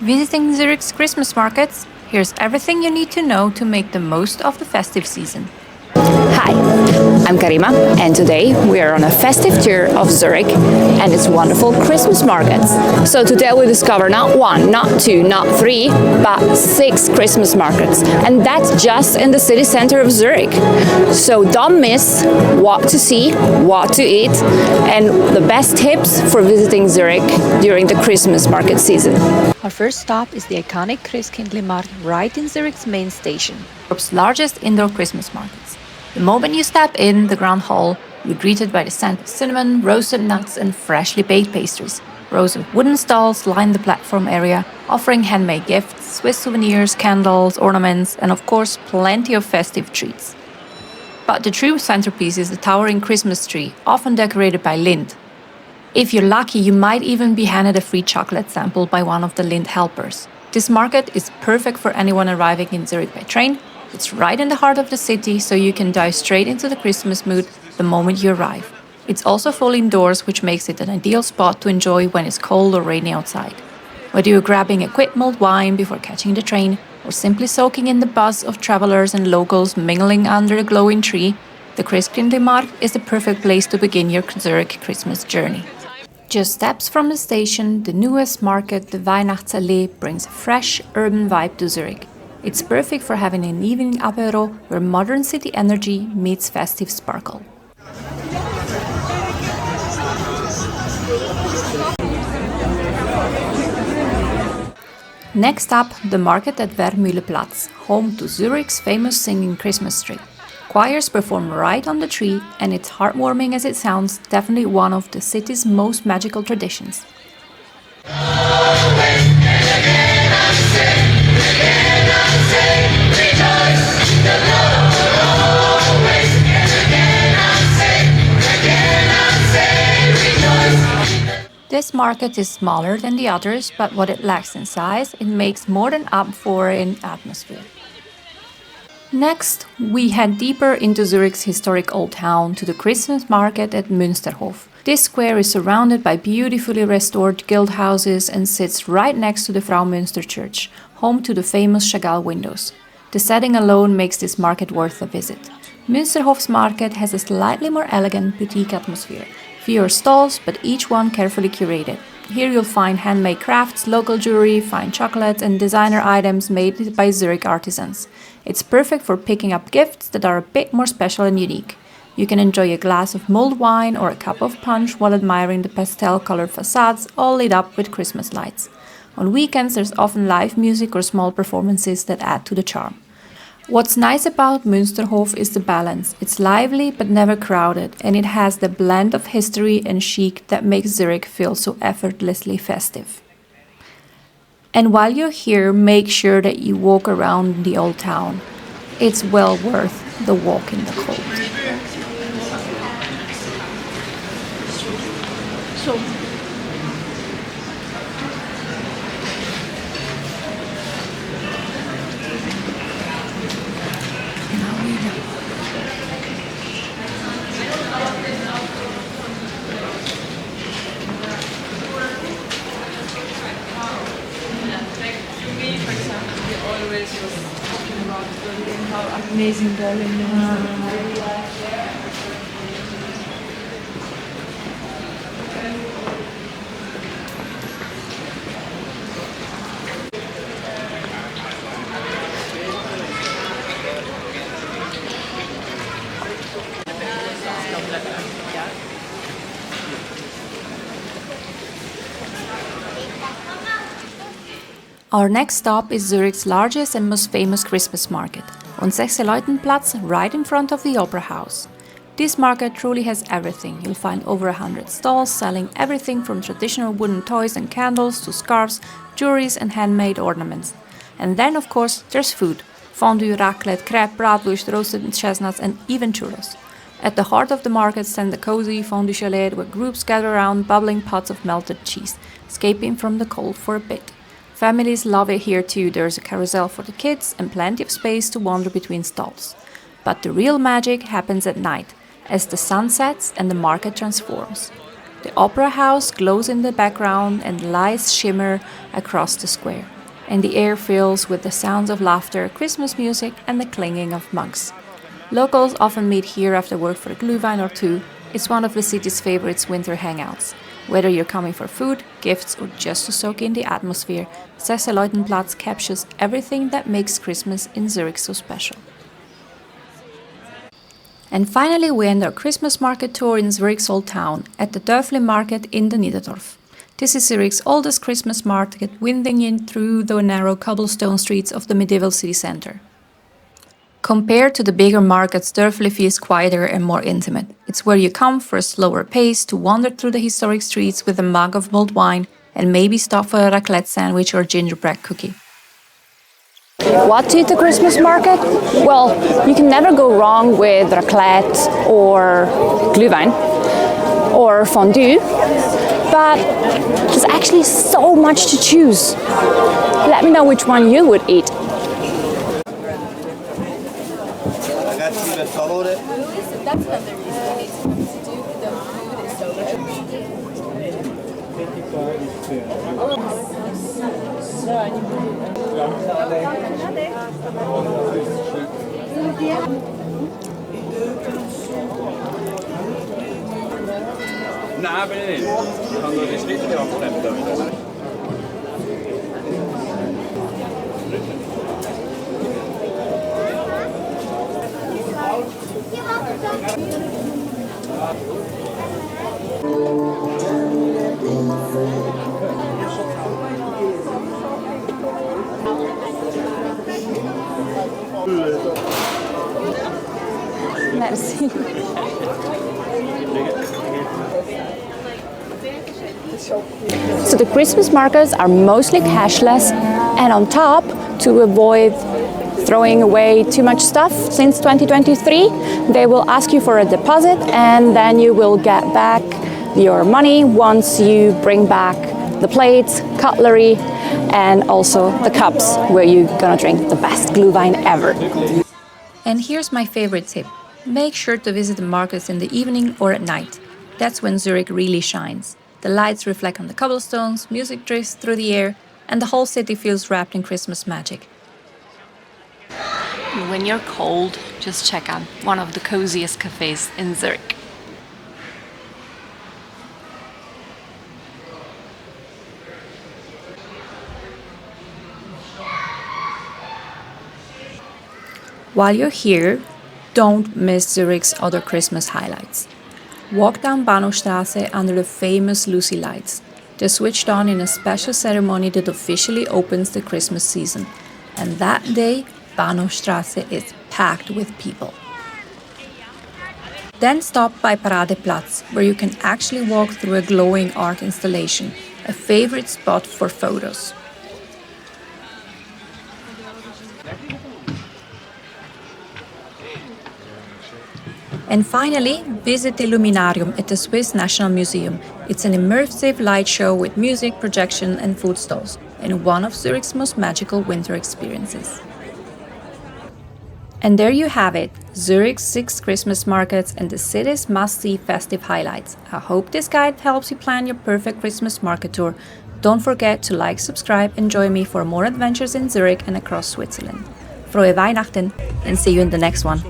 Visiting Zurich's Christmas markets? Here's everything you need to know to make the most of the festive season. Hi, I'm Karima, and today we are on a festive tour of Zurich and its wonderful Christmas markets. So today we discover not one, not two, not three, but 6 Christmas markets, and that's just in the city center of Zurich. So don't miss what to see, what to eat, and the best tips for visiting Zurich during the Christmas market season. Our first stop is the iconic Christkindlimarkt right in Zurich's Main Station, Europe's largest indoor Christmas markets. The moment you step in the ground hall, you're greeted by the scent of cinnamon, roasted nuts, and freshly baked pastries. Rows of wooden stalls line the platform area, offering handmade gifts, Swiss souvenirs, candles, ornaments, and of course, plenty of festive treats. But the true centerpiece is the towering Christmas tree, often decorated by Lindt. If you're lucky, you might even be handed a free chocolate sample by one of the Lindt helpers. This market is perfect for anyone arriving in Zurich by train. It's right in the heart of the city, so you can dive straight into the Christmas mood the moment you arrive. It's also full indoors, which makes it an ideal spot to enjoy when it's cold or rainy outside. Whether you're grabbing a quick mulled wine before catching the train, or simply soaking in the buzz of travelers and locals mingling under a glowing tree, the Christkindlimarkt is the perfect place to begin your Zurich Christmas journey. Just steps from the station, the newest market, the Weihnachtsallee, brings a fresh, urban vibe to Zurich. It's perfect for having an evening apéro where modern city energy meets festive sparkle. Next up, the market at Wermühleplatz, home to Zurich's famous singing Christmas tree. Choirs perform right on the tree, and it's heartwarming as it sounds, definitely one of the city's most magical traditions. This market is smaller than the others, but what it lacks in size, it makes more than up for in atmosphere. Next, we head deeper into Zurich's historic old town to the Christmas market at Münsterhof. This square is surrounded by beautifully restored guild houses and sits right next to the Frau Münster Church, home to the famous Chagall windows. The setting alone makes this market worth a visit. Münsterhof's market has a slightly more elegant boutique atmosphere. Fewer stalls, but each one carefully curated. Here you'll find handmade crafts, local jewelry, fine chocolates, and designer items made by Zurich artisans. It's perfect for picking up gifts that are a bit more special and unique. You can enjoy a glass of mulled wine or a cup of punch while admiring the pastel-colored facades, all lit up with Christmas lights. On weekends, there's often live music or small performances that add to the charm. What's nice about Münsterhof is the balance. It's lively but never crowded, and it has the blend of history and chic that makes Zurich feel so effortlessly festive. And while you're here, make sure that you walk around the old town. It's well worth the walk in the cold. Amazing Berlin. Our next stop is Zurich's largest and most famous Christmas market, on Sechseleuten-Platz, right in front of the Opera House. This market truly has everything. You'll find over 100 stalls selling everything from traditional wooden toys and candles to scarves, jewelries and handmade ornaments. And then, of course, there's food. Fondue, raclette, crepe, bratwurst, roasted chestnuts and even churros. At the heart of the market stand the cozy fondue chalet where groups gather around bubbling pots of melted cheese, escaping from the cold for a bit. Families love it here too. There's a carousel for the kids and plenty of space to wander between stalls. But the real magic happens at night, as the sun sets and the market transforms. The opera house glows in the background and lights shimmer across the square. And the air fills with the sounds of laughter, Christmas music, and the clanging of mugs. Locals often meet here after work for a Glühwein or two. It's one of the city's favorites winter hangouts. Whether you're coming for food, gifts, or just to soak in the atmosphere, Sechseleuten-Platz captures everything that makes Christmas in Zurich so special. And finally, we end our Christmas market tour in Zurich's old town, at the Dörfli Market in the Niederdorf. This is Zurich's oldest Christmas market, winding in through the narrow cobblestone streets of the medieval city center. Compared to the bigger markets, Dörfli feels quieter and more intimate. It's where you come for a slower pace, to wander through the historic streets with a mug of mulled wine, and maybe stop for a raclette sandwich or a gingerbread cookie. What to eat at the Christmas market? Well, you can never go wrong with raclette or Glühwein or fondue, but there's actually so much to choose. Let me know which one you would eat. Ragazzi, per favore. That's another reason we need to do. The food is so Nej, men det är han går i slutet av det. Merci. So the Christmas markets are mostly cashless, and on top, to avoid throwing away too much stuff, since 2023, they will ask you for a deposit and then you will get back your money once you bring back the plates, cutlery, and also the cups where you're gonna drink the best Glühwein ever. And here's my favorite tip. Make sure to visit the markets in the evening or at night. That's when Zurich really shines. The lights reflect on the cobblestones, music drifts through the air, and the whole city feels wrapped in Christmas magic. When you're cold, just check out one of the coziest cafes in Zurich. While you're here, don't miss Zurich's other Christmas highlights. Walk down Bahnhofstrasse under the famous Lucy lights. They're switched on in a special ceremony that officially opens the Christmas season. And that day, Bahnhofstrasse is packed with people. Then stop by Paradeplatz, where you can actually walk through a glowing art installation, a favorite spot for photos. And finally, visit the Illuminarium at the Swiss National Museum. It's an immersive light show with music, projection and food stalls, and one of Zurich's most magical winter experiences. And there you have it, Zurich's 6 Christmas markets and the city's must-see festive highlights. I hope this guide helps you plan your perfect Christmas market tour. Don't forget to like, subscribe and join me for more adventures in Zurich and across Switzerland. Frohe Weihnachten and see you in the next one.